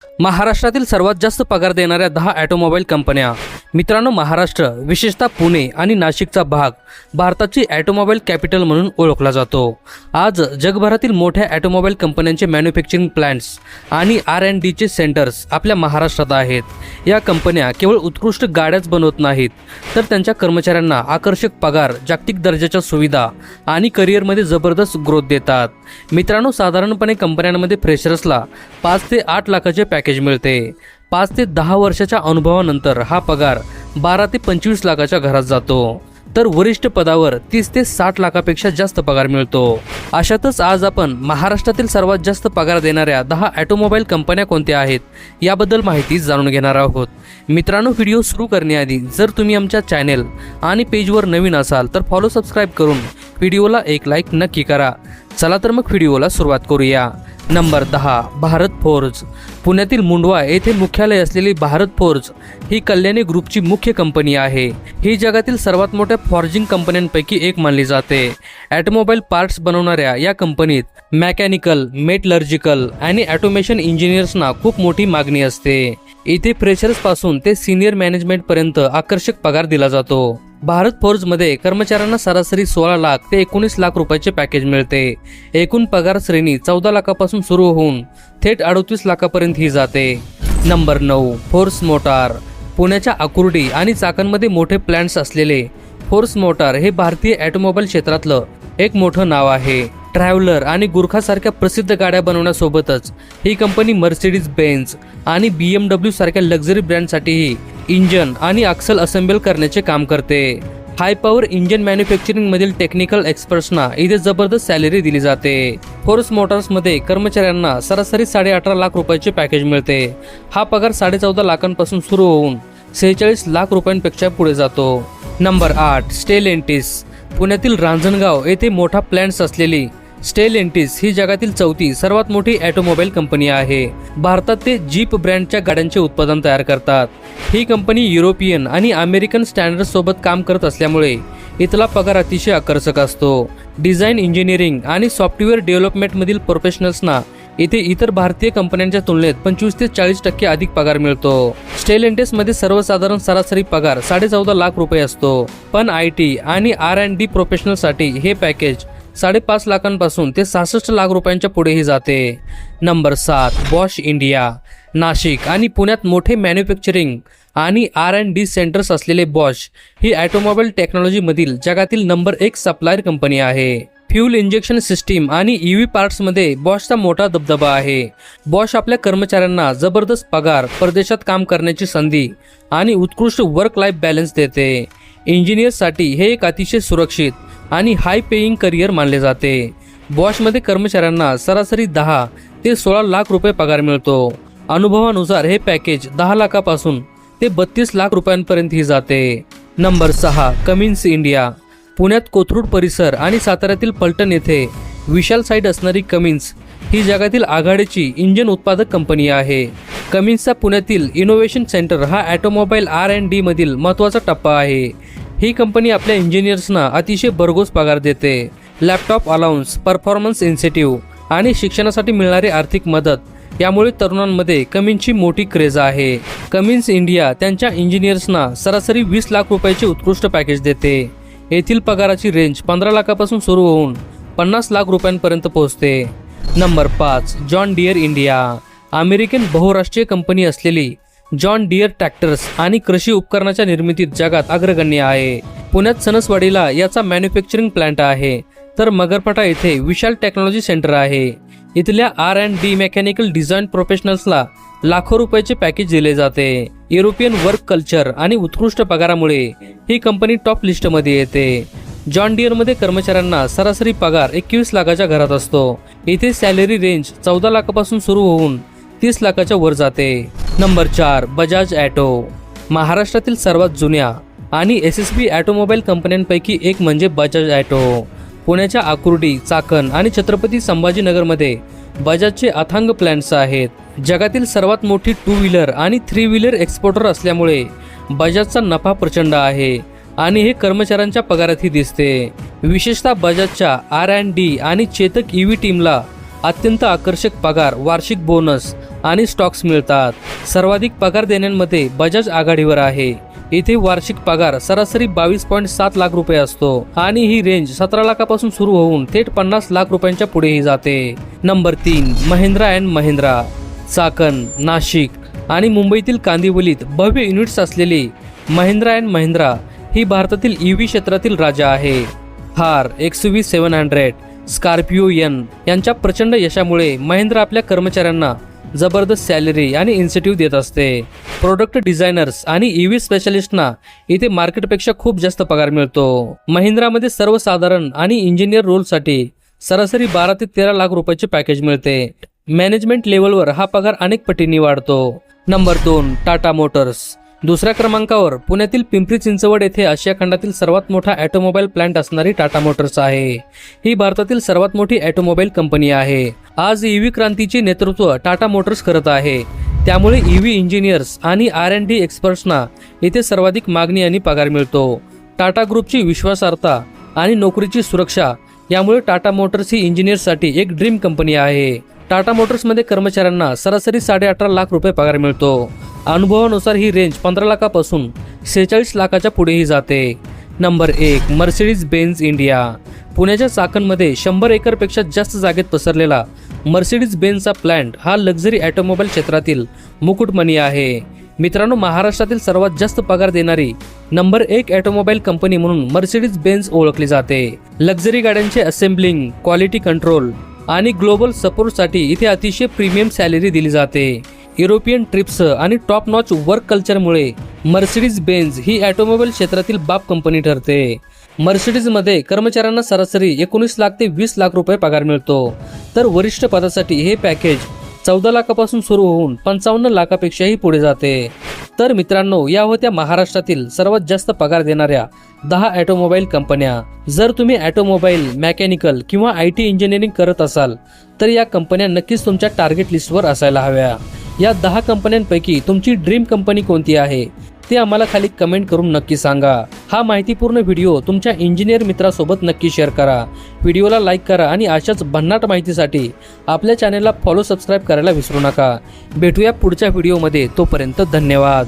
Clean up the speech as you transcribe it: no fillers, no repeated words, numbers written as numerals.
महाराष्ट्रातील सर्वात जास्त पगार देणाऱ्या 10 ऑटोमोबाईल कंपन्या. मित्रांनो, महाराष्ट्र विशेषतः पुणे आणि नाशिकचा भाग भारताची ऑटोमोबाईल कॅपिटल म्हणून ओळखला जातो. आज जगभरातील मोठ्या ऑटोमोबाईल कंपन्यांचे मॅन्युफॅक्चरिंग प्लांट्स आणि R&Dचे सेंटर्स आपल्या महाराष्ट्रात आहेत. या कंपन्या केवळ उत्कृष्ट गाड्याच बनवत नाहीत, तर त्यांच्या कर्मचाऱ्यांना आकर्षक पगार, जागतिक दर्जाच्या सुविधा आणि करिअरमध्ये जबरदस्त ग्रोथ देतात. मित्रांनो, साधारणपणे कंपन्यांमध्ये फ्रेशर्सला 5 ते 8 लाखाचे पॅकेज मिळते. 5 ते 10 वर्षाच्या अनुभवानंतर हा पगार 12 ते 25 लाखाच्या घरात जातो, तर वरिष्ठ पदावर 30 ते 60 लाखापेक्षा जास्त पगार मिळतो. अशातच आज आपण महाराष्ट्रातील सर्वात जास्त पगार देणाऱ्या 10 ऑटोमोबाईल कंपन्या कोणत्या आहेत याबद्दल माहिती जाणून घेणार आहोत. मित्रांनो, व्हिडिओ सुरू करण्याआधी जर तुम्ही आमच्या चॅनेल आणि पेजवर नवीन असाल तर फॉलो सबस्क्राईब करून व्हिडिओला एक लाईक नक्की करा. चला तर मग व्हिडिओला सुरुवात करूया. Number 10, Bharat forge. पुण्यातील मुंडवा येथे मुख्यालय असलेली भारत फोर्ज ही कल्याणी ग्रुपची मुख्य कंपनी आहे. ही जगातील सर्वात मोठ्या फॉर्जिंग कंपन्यांपैकी एक मानली जाते. ऑटोमोबाईल पार्ट्स बनवणाऱ्या या कंपनीत मेकॅनिकल, मेटलर्जिकल आणि ऑटोमेशन इंजिनियर्सना खूप मोठी मागणी असते. इथे फ्रेशर्स पासून ते सिनियर मॅनेजमेंट पर्यंत आकर्षक पगार दिला जातो. भारत फोर्जमध्ये कर्मचाऱ्यांना सरासरी 16 लाख ते 19 लाख रुपयाचे पॅकेज मिळते. एकूण पगार श्रेणी 14 लाखापासून सुरू होऊन थेट 38 लाखापर्यंत ही जाते. Number 9, force motor. पुण्याच्या आकुर्डी आणि चाकणमध्ये मोठे प्लांट्स असलेले फोर्स मोटार हे भारतीय ऑटोमोबाईल क्षेत्रातलं एक मोठं नाव आहे. ट्रॅव्हलर आणि गुरखा सारख्या प्रसिद्ध गाड्या बनवण्यासोबतच ही कंपनी मर्सिडीज बेन्झ आणि BMW सारख्या लक्झरी ब्रँडसाठीही इंजन आणि अक्सल असेंबल करण्याचे काम करते. हाय पॉवर इंजन मॅन्युफॅक्चरिंग मधील टेक्निकल एक्सपर्ट्सना इथे जबरदस्त सॅलरी दिली जाते. फोर्स मोटार्समध्ये कर्मचाऱ्यांना सरासरी 18.5 लाख रुपयाचे पॅकेज मिळते. हा पगार 14.5 लाखांपासून सुरू होऊन 46 लाख रुपयांपेक्षा पुढे जातो. Number 8, Stellantis. पुण्यातील रांजणगाव येथे मोठा प्लांट्स असलेली स्टेलेंटिस ही जगातील 4थी सर्वात मोठी ऑटोमोबाईल कंपनी आहे. भारतात ते जीप ब्रँडच्या गाड्यांचे उत्पादन तयार करतात. ही कंपनी युरोपियन आणि अमेरिकन स्टँडर्ड सोबत काम करत असल्यामुळे इथला पगार अतिशय आकर्षक असतो. डिझाईन, इंजिनिअरिंग आणि सॉफ्टवेअर डेव्हलपमेंटमधील प्रोफेशनल्सना इथे इतर भारतीय कंपन्यांच्या तुलनेत 25 ते 40% अधिक पगार मिळतो. स्टेलेंटिसमध्ये सर्वसाधारण सरासरी पगार 14.5 लाख रुपये असतो, पण IT आणि R&D प्रोफेशनलसाठी हे पॅकेज 5.5 लाखांपासून ते 66 लाख रुपयांच्या पुढेही जाते. Number 7, Bosch India. नाशिक आणि पुण्यात मोठे मॅन्युफॅक्चरिंग आणि R&D सेंटर्स असलेले बॉश ही ऑटोमोबाईल टेक्नॉलॉजीमधील जगातील नंबर 1 सप्लायर कंपनी आहे. फ्यूल इंजेक्शन सिस्टीम आणि EV पार्ट्समध्ये बॉशचा मोठा दबदबा आहे. बॉश आपल्या कर्मचाऱ्यांना जबरदस्त पगार, परदेशात काम करण्याची संधी आणि उत्कृष्ट वर्क लाईफ बॅलन्स देते. इंजिनियर्ससाठी हे एक अतिशय सुरक्षित आणि हाय पेईंग करिअर मानले जाते. बॉशमध्ये कर्मचाऱ्यांना सरासरी 10 ते 16 लाख रुपये पगार मिळतो. अनुभवानुसार हे पॅकेज 10 लाखापासून ते 32 लाख रुपयांपर्यंतही जाते. Number 6, Cummins India. पुण्यात कोथरूड परिसर आणि साताऱ्यातील पलटण येथे विशाल साईट असणारी कमिन्स ही जगातील आघाडीची इंजिन उत्पादक कंपनी आहे. कमिन्सचा पुण्यातील इनोव्हेशन सेंटर हा ऑटोमोबाईल R&D मधील महत्त्वाचा टप्पा आहे. ही कंपनी आपल्या इंजिनियर्सना अतिशय भरघोस पगार देते. लॅपटॉप अलाउन्स, परफॉर्मन्स इन्सेंटिव्ह आणि शिक्षणासाठी मिळणारी आर्थिक मदत यामुळे तरुणांमध्ये कमिन्सची मोठी क्रेज आहे. कमिन्स इंडिया त्यांच्या इंजिनियर्सना सरासरी 20 लाख रुपयाचे उत्कृष्ट पॅकेज देते. येथील पगाराची रेंज 15 लाखापासून सुरू होऊन 50 लाख रुपयांपर्यंत पोहोचते. Number 5, John Deere India. American बहुराष्ट्रीय कंपनी असलेली जॉन डियर ट्रॅक्टर्स आणि कृषी उपकरणाच्या निर्मितीत जगात अग्रगण्य आहे. पुण्यात सणसवाडीला याचा मॅन्युफॅक्चरिंग प्लांट आहे, तर मगरपटा येथे विशाल टेक्नॉलॉजी सेंटर आहे. इथल्या R&D मेकॅनिकल डिझाईन प्रोफेशनल्सला लाखो रुपयाचे पॅकेज दिले जाते. युरोपियन वर्क कल्चर आणि उत्कृष्ट पगारामुळे ही कंपनी टॉप लिस्टमध्ये येते. जॉन डिअरमध्ये कर्मचाऱ्यांना सरासरी पगार 21 लाखाच्या घरात असतो. इथे सॅलरी रेंज 14 लाखापासून सुरू होऊन 30 लाखाच्या वर जाते. Number 4, Bajaj auto. महाराष्ट्रातील सर्वात जुन्या आणि SSB ऑटोमोबाईल कंपन्यांपैकी एक म्हणजे बजाज ऑटो. पुण्याच्या आकुर्डी, चाकण आणि छत्रपती संभाजीनगरमध्ये बजाजचे अथांग प्लांट्स आहेत. जगातील सर्वात मोठी 2 व्हीलर आणि 3 व्हीलर एक्सपोर्टर असल्यामुळे बजाजचा नफा प्रचंड आहे आणि हे कर्मचाऱ्यांच्या पगारातही दिसते. विशेषतः बजाजच्या R&D आणि चेतक EV टीमला अत्यंत आकर्षक पगार, वार्षिक बोनस आणि स्टॉक्स मिळतात. सर्वाधिक पगार देण्यांमध्ये बजाज आघाडीवर आहे. इथे वार्षिक पगार सरासरी 22.7 लाख रुपये असतो आणि ही रेंज 17 लाखापासून सुरू होऊन थेट 50 लाख रुपयांच्या पुढेही जाते. Number 3, Mahindra and Mahindra. चाकण, नाशिक आणि मुंबईतील कांदिवलीत भव्य युनिट्स असलेली महिंद्रा अँड महिंद्रा ही भारतातील ईव्ही क्षेत्रातील राजा आहे. थार, XUV 700, स्कॉर्पिओ एन यांच्या प्रचंड यशामुळे महिंद्रा आपल्या कर्मचाऱ्यांना जबरदस्त सॅलरी आणि इन्सेंटिव्ह देत असते. प्रोडक्ट डिझायनर्स आणि ईव्ही स्पेशलिस्टना इथे मार्केटपेक्षा खूप जास्त पगार मिळतो. महिंद्रामध्ये सर्वसाधारण आणि इंजिनियर रोलसाठी सरासरी 12 ते 13 लाख रुपयाचे पॅकेज मिळते. मॅनेजमेंट लेवलवर हा पगार अनेक पटींनी वाढतो. Number 2, Tata Motors. दुसऱ्या क्रमांकावर पुण्यातील पिंपरी चिंचवड येथे आशिया खंडातील सर्वात मोठा ऑटोमोबाईल प्लांट असणारी टाटा मोटर्स आहे. ही भारतातील सर्वात मोठी ऑटोमोबाईल कंपनी आहे. आज ईव्ही क्रांतीचे नेतृत्व टाटा मोटर्स करत आहे. त्यामुळे ईव्ही इंजिनियर्स आणि R&D एक्सपर्ट्सना इथे सर्वाधिक मागणी आणि पगार मिळतो. टाटा ग्रुपची विश्वासार्हता आणि नोकरीची सुरक्षा यामुळे टाटा मोटर्स ही इंजिनियर्ससाठी एक ड्रीम कंपनी आहे. टाटा मोटर्समध्ये कर्मचाऱ्यांना सरासरी 18.5 लाख रुपये पगार मिळतो. अनुभवानुसार ही रेंज 15 लाखापासून 46 लाखाच्या पुढेही जाते. Number 1, Mercedes Benz India. पुण्याच्या चाकणमध्ये 100 एकरपेक्षा जास्त जागेत पसरलेला मर्सिडीज बेन्झचा प्लांट हा लक्झरी ऑटोमोबाईल क्षेत्रातील मुकुटमणी आहे. मित्रांनो, महाराष्ट्रातील सर्वात जास्त पगार देणारी नंबर 1 ऑटोमोबाईल कंपनी म्हणून मर्सिडीज बेन्झ ओळखली जाते. लक्झरी गाड्यांचे असेंब्लिंग, क्वालिटी कंट्रोल आणि ग्लोबल सपोर्टसाठी इथे अतिशय प्रीमियम सॅलरी दिली जाते. युरोपियन ट्रिप्स आणि टॉप नॉच वर्क कल्चरमुळे मर्सिडीज बेन्झ ही ऑटोमोबाईल क्षेत्रातील बाप कंपनी ठरते. मर्सिडीजमध्ये कर्मचाऱ्यांना सरासरी 19 लाख ते 20 लाख रुपये पगार मिळतो. तर वरिष्ठ पदासाठी हे पॅकेज 14 लाखापासून सुरू होऊन 55 लाखापेक्षाही पुढे जाते. तर मित्रांनो, या होत्या महाराष्ट्रातील सर्वात जास्त पगार देणाऱ्या 10 ऑटोमोबाईल कंपन्या. जर तुम्ही ऑटोमोबाईल, मेकॅनिकल किंवा IT इंजिनिअरिंग करत असाल तर या कंपन्या नक्कीच तुमच्या टार्गेट लिस्टवर असायला हव्या. या 10 कंपन्यांपैकी तुमची ड्रीम कंपनी कोणती आहे ते आम्हाला खाली कमेंट करून नक्की सांगा. हा माहितीपूर्ण व्हिडिओ तुमच्या इंजिनियर मित्रासोबत नक्की शेअर करा. व्हिडिओला लाईक करा आणि अशाच भन्नाट माहितीसाठी आपल्या चॅनलला फॉलो, सबस्क्राईब करायला विसरू नका. भेटूया पुढच्या व्हिडिओमध्ये. तोपर्यंत धन्यवाद.